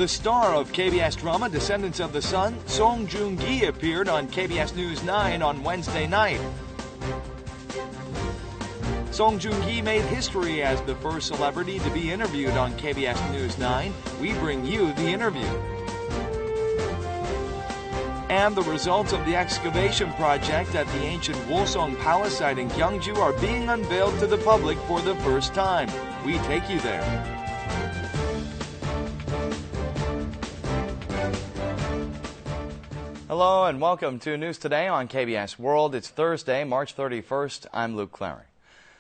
The star of KBS drama Descendants of the Sun, Song Joong-ki, appeared on KBS News 9 on Wednesday night. Song Joong-ki made history as the first celebrity to be interviewed on KBS News 9. We bring you the interview. And the results of the excavation project at the ancient Warsong Palace site in Gyeongju are being unveiled to the public for the first time. We take you there. Hello and welcome to News Today on KBS World. It's Thursday, March 31st. I'm Luke Clary.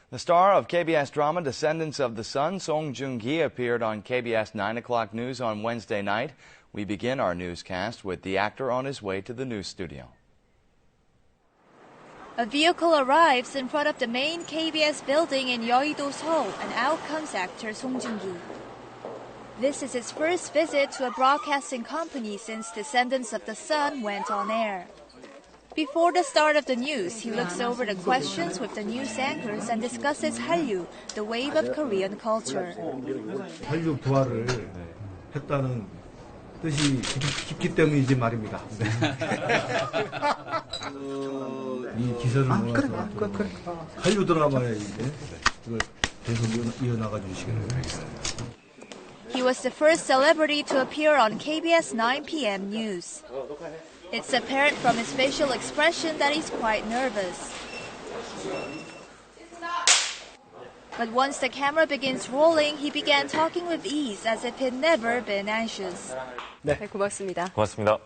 The star of KBS drama Descendants of the Sun, Song Joong-ki, appeared on KBS 9 o'clock news on Wednesday night. We begin our newscast with the actor on his way to the news studio. A vehicle arrives in front of the main KBS building in Yeouido, Seoul, and out comes actor Song Joong-ki. This is his first visit to a broadcasting company since Descendants of the Sun went on air. Before the start of the news, he looks over the questions with the news anchors and discusses hallyu, the wave of Korean culture. 한류 부활을 했다는 뜻이 깊기 때문이지 말입니다. 이 기사를 모아서 한류 드라마에 이제 그걸 계속 이어나가 주시기를 바라겠습니다. He was the first celebrity to appear on KBS 9 p.m. news. It's apparent from his facial expression that he's quite nervous. But once the camera begins rolling, he began talking with ease as if he'd never been anxious. 네, 고맙습니다. 고맙습니다.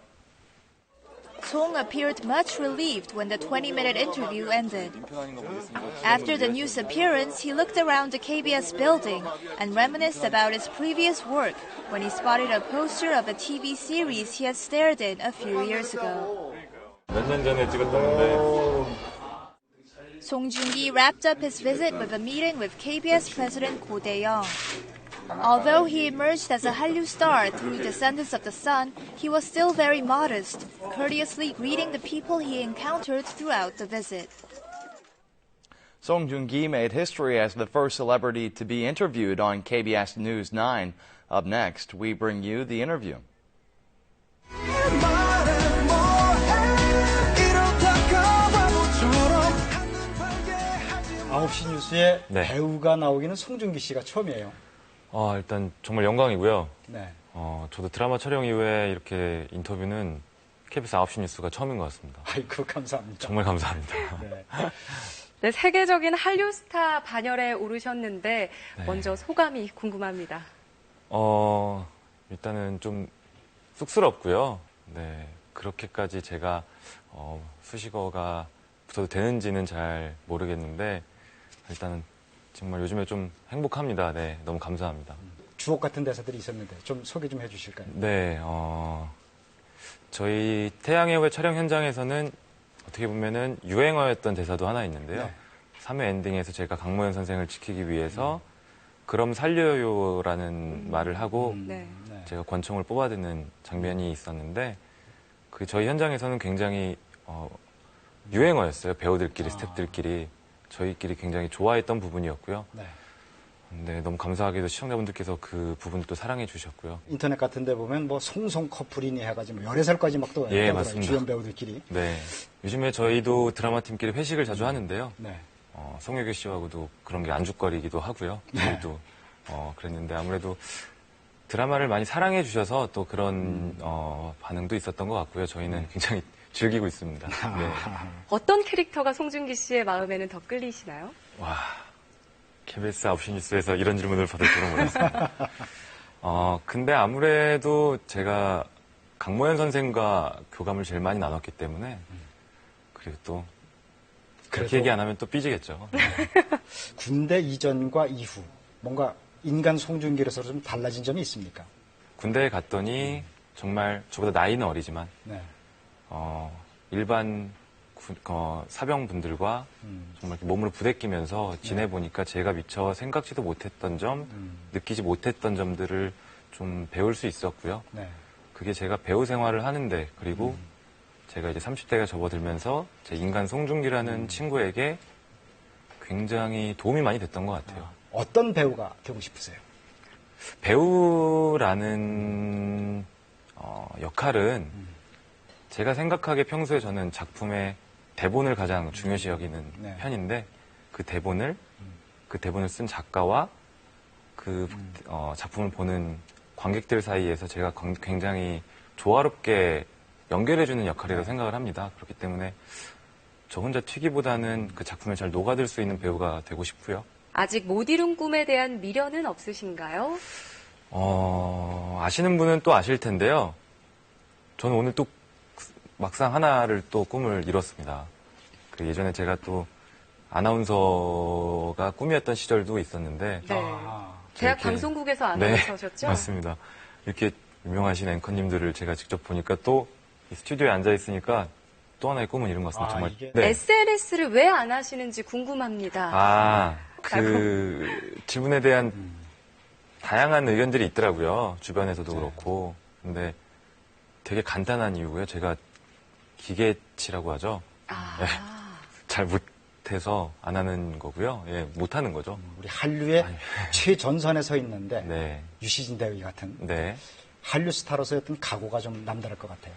Song appeared much relieved when the 20-minute interview ended. After the news appearance, he looked around the KBS building and reminisced about his previous work when he spotted a poster of a TV series he had starred in a few years ago. 몇 년 전에 찍었던 건데. Song Joong-ki wrapped up his visit with a meeting with KBS President Ko Dae-young. Although he emerged as a hallyu star through Descendants of the Sun, he was still very modest, courteously greeting the people he encountered throughout the visit. Song Joong-ki made history as the first celebrity to be interviewed on KBS News 9. Up next, we bring you the interview. 9시 뉴스에 네. 배우가 나오기는 송중기 씨가 처음이에요. 일단 정말 영광이고요. 네. 저도 드라마 촬영 이후에 이렇게 인터뷰는 KBS 9시 뉴스가 처음인 것 같습니다. 아이고, 감사합니다. 정말 감사합니다. 네. 네, 세계적인 한류 스타 반열에 오르셨는데 네. 먼저 소감이 궁금합니다. 일단은 좀 쑥스럽고요. 네, 그렇게까지 제가 수식어가 붙어도 되는지는 잘 모르겠는데 일단은 정말 요즘에 좀 행복합니다. 네, 너무 감사합니다. 주옥 같은 대사들이 있었는데 좀 소개 좀 해주실까요? 네, 저희 태양의 후 촬영 현장에서는 어떻게 보면은 유행어였던 대사도 하나 있는데요. 네. 3회 엔딩에서 제가 강모현 선생을 지키기 위해서 그럼 살려요라는 말을 하고 네. 제가 권총을 뽑아드는 장면이 있었는데 그 저희 현장에서는 굉장히 유행어였어요. 배우들끼리, 스태프들끼리. 저희끼리 굉장히 좋아했던 부분이었고요. 네. 네, 너무 감사하게도 시청자분들께서 그 부분을 또 사랑해 주셨고요. 인터넷 같은 데 보면 뭐 송송 커플이니 해가지고 뭐 열애설까지 막 또 예, 맞습니다. 주연 배우들끼리. 네. 요즘에 저희도 드라마 팀끼리 회식을 자주 하는데요. 네. 송혜교 씨하고도 그런 게 안주거리기도 하고요. 저희도 그랬는데 아무래도 드라마를 많이 사랑해 주셔서 또 그런 반응도 있었던 것 같고요. 저희는 굉장히 즐기고 있습니다. 네. 어떤 캐릭터가 송중기 씨의 마음에는 더 끌리시나요? 와, KBS 9시 뉴스에서 이런 질문을 받을 줄은 몰랐습니다. 근데 아무래도 제가 강모현 선생과 교감을 제일 많이 나눴기 때문에 그리고 또 그렇게 얘기 안 하면 또 삐지겠죠. 네. 군대 이전과 이후 뭔가 인간 송중기로서 좀 달라진 점이 있습니까? 군대에 갔더니 정말 저보다 나이는 어리지만 네. 일반 사병분들과 정말 몸으로 부대끼면서 지내보니까 제가 미처 생각지도 못했던 점, 느끼지 못했던 점들을 좀 배울 수 있었고요. 네. 그게 제가 배우 생활을 하는데 그리고 제가 이제 30대가 접어들면서 제 인간 송중기라는 친구에게 굉장히 도움이 많이 됐던 것 같아요. 어떤 배우가 되고 싶으세요? 배우라는 역할은 제가 생각하기에 평소에 저는 작품의 대본을 가장 중요시 여기는 네. 편인데 그 대본을 쓴 작가와 그 작품을 보는 관객들 사이에서 제가 굉장히 조화롭게 연결해주는 역할이라고 생각을 합니다. 그렇기 때문에 저 혼자 튀기보다는 그 작품에 잘 녹아들 수 있는 배우가 되고 싶고요. 아직 못 이룬 꿈에 대한 미련은 없으신가요? 아시는 분은 또 아실 텐데요. 저는 오늘 또 막상 하나를 또 꿈을 이뤘습니다. 그 예전에 제가 또 아나운서가 꿈이었던 시절도 있었는데. 네. 대학 방송국에서 아나운서셨죠? 네, 맞습니다. 이렇게 유명하신 앵커님들을 제가 직접 보니까 또 이 스튜디오에 앉아 있으니까 또 하나의 꿈은 이룬 것 같습니다. 정말. 네. SNS를 왜 안 하시는지 궁금합니다. 그 질문에 대한 다양한 의견들이 있더라고요. 주변에서도 그렇고. 근데 되게 간단한 이유고요. 제가 기계치라고 하죠. 네, 잘 못해서 안 하는 거고요. 예, 못 하는 거죠. 우리 한류의 최전선에 서 있는데 네. 유시진 대위 같은 네. 한류 스타로서의 어떤 각오가 좀 남다를 것 같아요.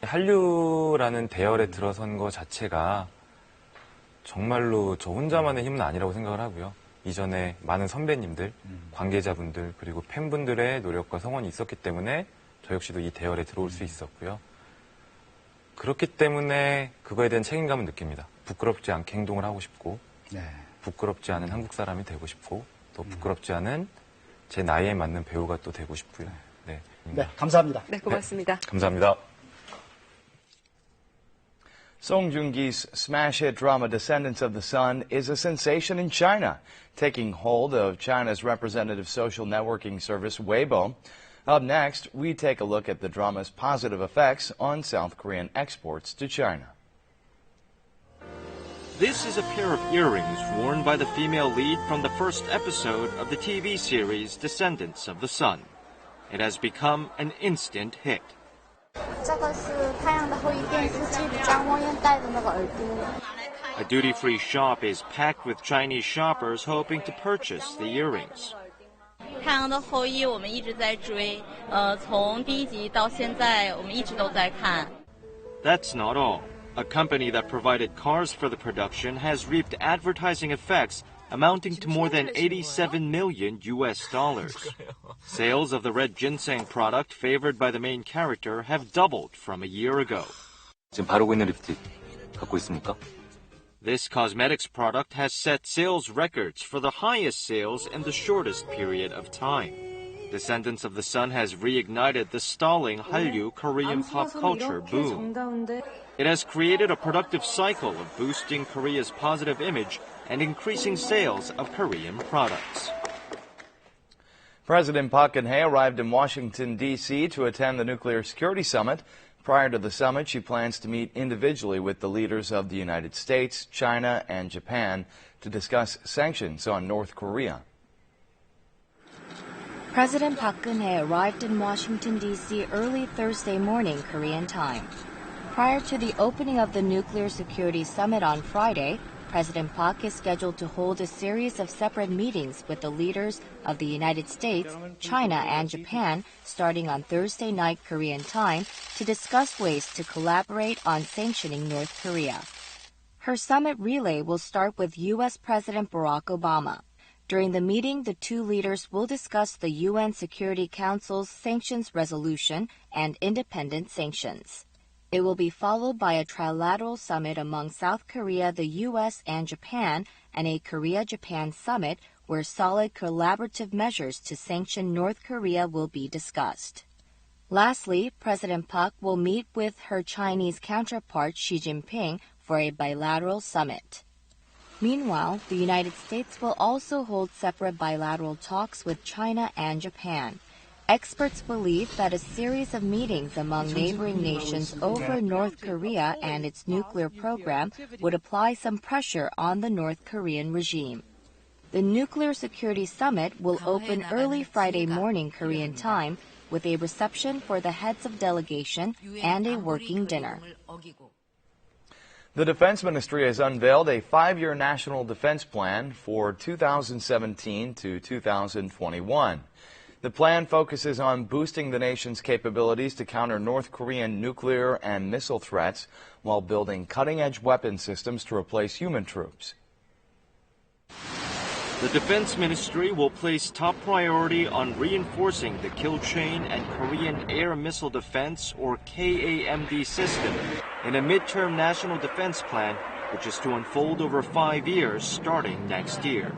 한류라는 대열에 들어선 것 자체가 정말로 저 혼자만의 힘은 아니라고 생각을 하고요. 이전에 많은 선배님들, 관계자분들, 그리고 팬분들의 노력과 성원이 있었기 때문에 저 역시도 이 대열에 들어올 수 있었고요. 그렇기 때문에 그거에 대한 책임감을 느낍니다. 부끄럽지 않게 행동을 하고 싶고, 네. 부끄럽지 않은 한국 사람이 되고 싶고, 또 부끄럽지 않은 제 나이에 맞는 배우가 또 되고 싶고요. 네, 네, 감사합니다. 네, 고맙습니다. 감사합니다. Song Joong-ki's smash hit drama Descendants of the Sun is a sensation in China, taking hold of China's representative social networking service Weibo. Up next, we take a look at the drama's positive effects on South Korean exports to China. This is a pair of earrings worn by the female lead from the first episode of the TV series Descendants of the Sun. It has become an instant hit. 这个是太阳的后裔电视剧里张梦燕戴的那个耳朵。 A duty-free shop is packed with Chinese shoppers hoping to purchase the earrings. 太阳的后裔我们一直在追，从第一集到现在我们一直都在看。 That's not all. A company that provided cars for the production has reaped advertising effects amounting to more than $87 million. Sales of the red ginseng product favored by the main character have doubled from a year ago. 지금 바르고 있는 립스틱 갖고 있습니까? This cosmetics product has set sales records for the highest sales in the shortest period of time. Descendants of the Sun has reignited the stalling hallyu Korean pop culture boom. It has created a productive cycle of boosting Korea's positive image and increasing sales of Korean products. President Park Geun-hye arrived in Washington, D.C. to attend the Nuclear Security Summit. Prior to the summit, she plans to meet individually with the leaders of the United States, China, and Japan to discuss sanctions on North Korea. President Park Geun-hye arrived in Washington, D.C. early Thursday morning, Korean time. Prior to the opening of the Nuclear Security Summit on Friday, President Park is scheduled to hold a series of separate meetings with the leaders of the United States, China, and Japan starting on Thursday night Korean time to discuss ways to collaborate on sanctioning North Korea. Her summit relay will start with U.S. President Barack Obama. During the meeting, the two leaders will discuss the UN Security Council's sanctions resolution and independent sanctions. It will be followed by a trilateral summit among South Korea, the U.S., and Japan, and a Korea-Japan summit where solid collaborative measures to sanction North Korea will be discussed. Lastly, President Park will meet with her Chinese counterpart Xi Jinping for a bilateral summit. Meanwhile, the United States will also hold separate bilateral talks with China and Japan. Experts believe that a series of meetings among neighboring nations over North Korea and its nuclear program would apply some pressure on the North Korean regime. The Nuclear Security Summit will open early Friday morning Korean time with a reception for the heads of delegation and a working dinner. The Defense Ministry has unveiled a 5-year national defense plan for 2017 to 2021. The plan focuses on boosting the nation's capabilities to counter North Korean nuclear and missile threats while building cutting-edge weapon systems to replace human troops. The Defense Ministry will place top priority on reinforcing the kill chain and Korean Air Missile Defense, or KAMD, system in a midterm national defense plan, which is to unfold over 5 years starting next year.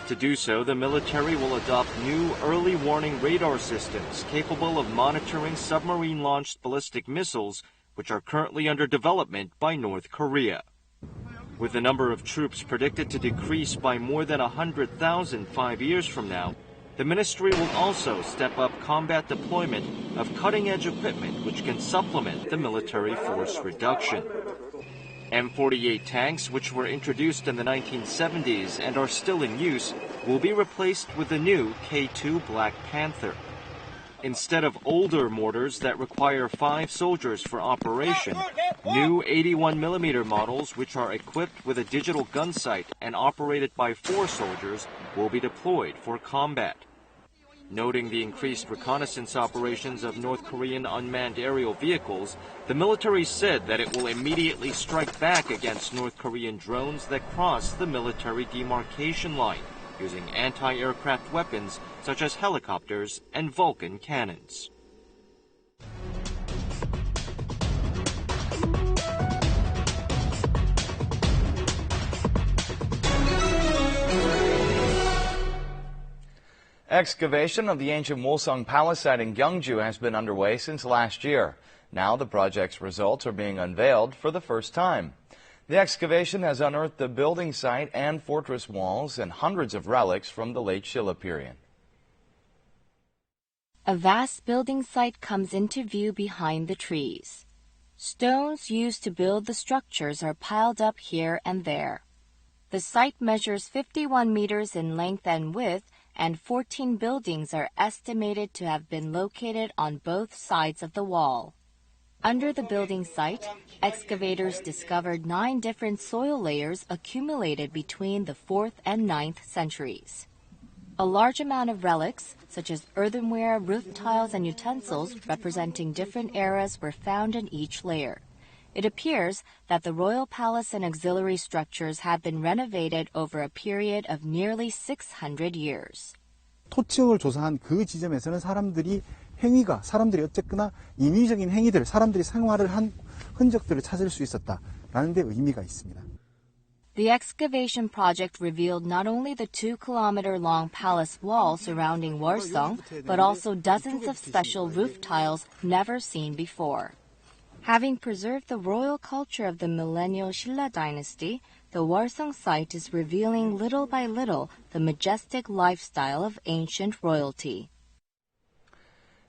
To do so, the military will adopt new early warning radar systems capable of monitoring submarine-launched ballistic missiles, which are currently under development by North Korea. With the number of troops predicted to decrease by more than 100,000 5 years from now, the ministry will also step up combat deployment of cutting-edge equipment which can supplement the military force reduction. M48 tanks, which were introduced in the 1970s and are still in use, will be replaced with the new K2 Black Panther. Instead of older mortars that require 5 soldiers for operation, new 81mm models, which are equipped with a digital gun sight and operated by 4 soldiers, will be deployed for combat. Noting the increased reconnaissance operations of North Korean unmanned aerial vehicles, the military said that it will immediately strike back against North Korean drones that cross the military demarcation line, using anti-aircraft weapons such as helicopters and Vulcan cannons. Excavation of the ancient Warsong Palace site in Gyeongju has been underway since last year. Now the project's results are being unveiled for the first time. The excavation has unearthed the building site and fortress walls and hundreds of relics from the late Shilla period. A vast building site comes into view behind the trees. Stones used to build the structures are piled up here and there. The site measures 51 meters in length and width, and 14 buildings are estimated to have been located on both sides of the wall. Under the building site, excavators discovered 9 different soil layers accumulated between the 4th and 9th centuries. A large amount of relics, such as earthenware, roof tiles, and utensils representing different eras were found in each layer. It appears that the royal palace and auxiliary structures have been renovated over a period of nearly 600 years. 토층을 조사한 그 지점에서는 사람들이 어쨌거나 인위적인 행위들, 사람들이 생활을 한 흔적들을 찾을 수 있었다라는 데 의미가 있습니다. The excavation project revealed not only the 2-kilometer-long palace wall surrounding Warsong, but also dozens of special roof tiles never seen before. Having preserved the royal culture of the millennial Shilla dynasty, the Warsong site is revealing little by little the majestic lifestyle of ancient royalty.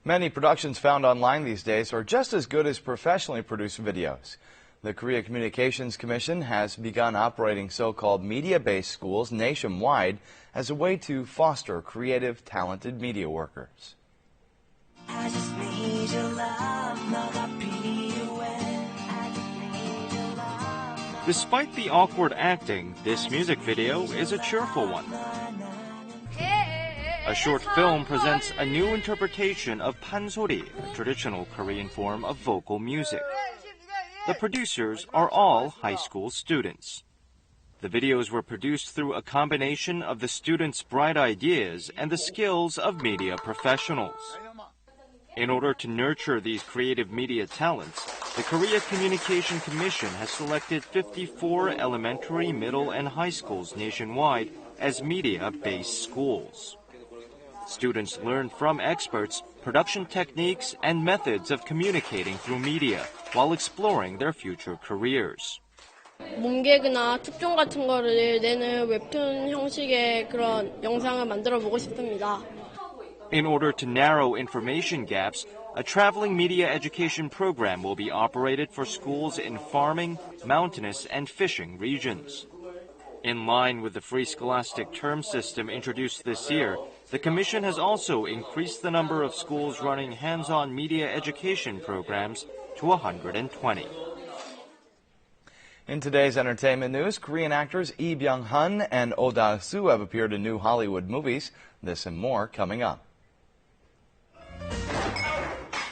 Many productions found online these days are just as good as professionally produced videos. The Korea Communications Commission has begun operating so-called media-based schools nationwide as a way to foster creative, talented media workers. Despite the awkward acting, this music video is a cheerful one. A short film presents a new interpretation of pansori, a traditional Korean form of vocal music. The producers are all high school students. The videos were produced through a combination of the students' bright ideas and the skills of media professionals. In order to nurture these creative media talents, the Korea Communication Commission has selected 54 elementary, middle, and high schools nationwide as media-based schools. Students learn from experts production techniques and methods of communicating through media while exploring their future careers. 몸개그나 특종 같은 거를 내는 웹툰 형식의 그런 영상을 만들어 보고 싶습니다. In order to narrow information gaps, a traveling media education program will be operated for schools in farming, mountainous, and fishing regions. In line with the free scholastic term system introduced this year, the Commission has also increased the number of schools running hands-on media education programs to 120. In today's entertainment news, Korean actors Lee Byung-hun and Oh Da-soo have appeared in new Hollywood movies. This and more coming up.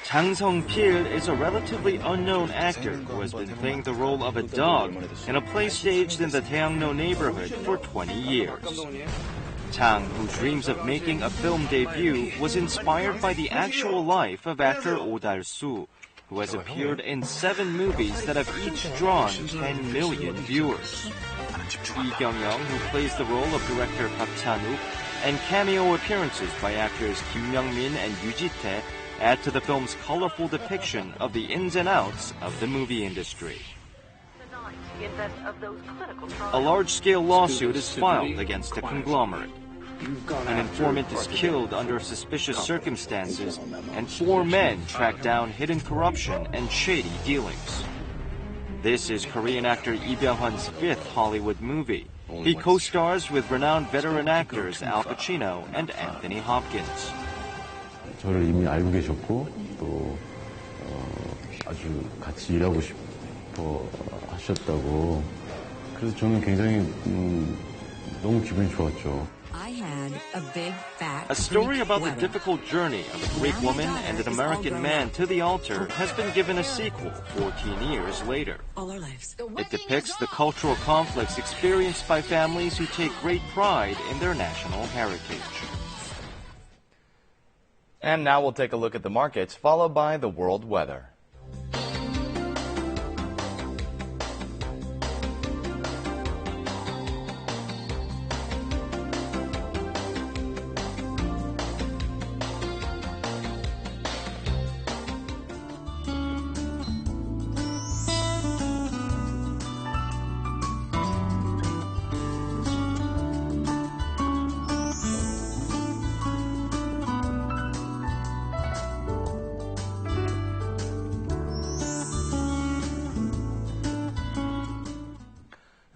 Jang Sung-pil is a relatively unknown actor who has been playing the role of a dog in a play staged in the Daeangno neighborhood for 20 years. Jang, who dreams of making a film debut, was inspired by the actual life of actor Oh Da-soo, who has appeared in 7 movies that have each drawn 10 million viewers. Lee Kyung-young, who plays the role of director Park Chan-wook, and cameo appearances by actors Kim Young-min and Yoo Ji-tae add to the film's colorful depiction of the ins and outs of the movie industry. A large-scale lawsuit is filed against the conglomerate. An informant is killed under suspicious circumstances, and 4 men track down hidden corruption and shady dealings. This is Korean actor Lee Byung-hun's 5th Hollywood movie. He co-stars with renowned veteran actors Al Pacino and Anthony Hopkins. 저를 이미 알고 계셨고 또 아주 같이 일하고 싶어 하셨다고. 그래서 저는 굉장히 너무 기분이 좋았죠. A story about the difficult journey of a Greek woman and an American man to the altar has been given a sequel 14 years later. It depicts the cultural conflicts experienced by families who take great pride in their national heritage. And now we'll take a look at the markets, followed by the world weather.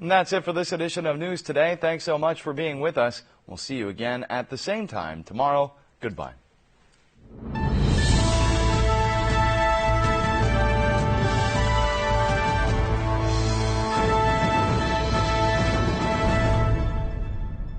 And that's it for this edition of News Today. Thanks so much for being with us. We'll see you again at the same time tomorrow. Goodbye.